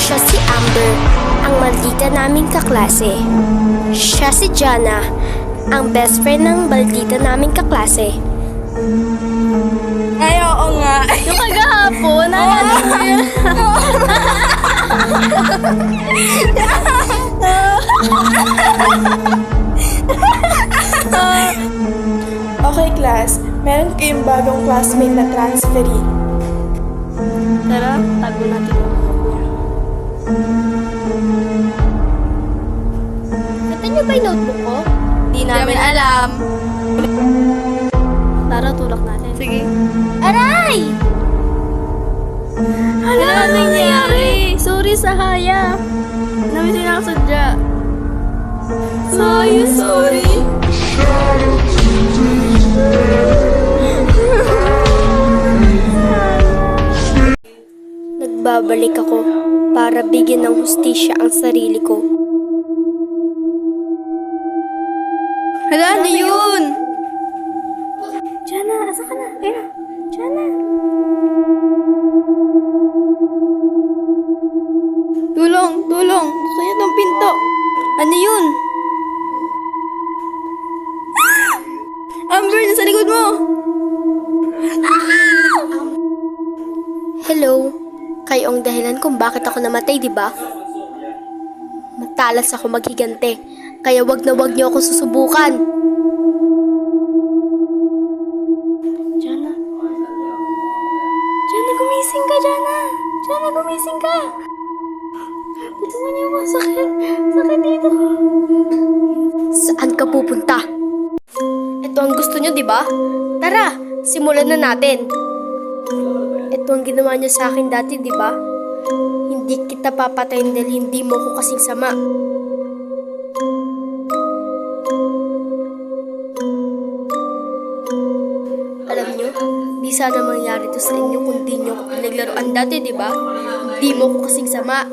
Siya si Amber, ang maldita naming kaklase. Siya si Jana, ang best friend ng maldita naming kaklase. Ay, oo nga. Yung kagahapon, naalala mo yun? Okay, class. Meron kayong bagong classmate na transferee. Tara, tago natin yung buhok niya. Ito niyo ba yung notebook ko? Di namin alam. Tara, tulak natin. Sige. Aray! Hala, ano nangyari? Sorry sa haya. Namin sinakasadya. Sorry. Nagbabalik ako para bigyan ng hustisya ang sarili ko. Hala, ano yun? Jana, asa ka na? Ayun, Jana. Tulong! Sa'yo ng pinto. Ano yun? Ah! Amber, nasa likod mo! Hello. Kayo ang dahilan kung bakit ako namatay, di ba? Matalas ako maghigante, kaya wag na wag niyo ako susubukan. Jana. Jana, gumising ka, Jana. Jana, gumising ka. Dito mo niyo ako, sakit. Sakit dito. Saan ka pupunta? Ito ang gusto niyo, di ba? Tara, simulan na natin. Ito ang ginawa niya sa akin dati, di ba? Hindi kita papatayin dahil hindi mo ko kasing sama. Alam niyo, di sana mangyari to sa inyo kung di niyo ko pinaglaruan dati, di ba? Hindi mo ko kasing sama.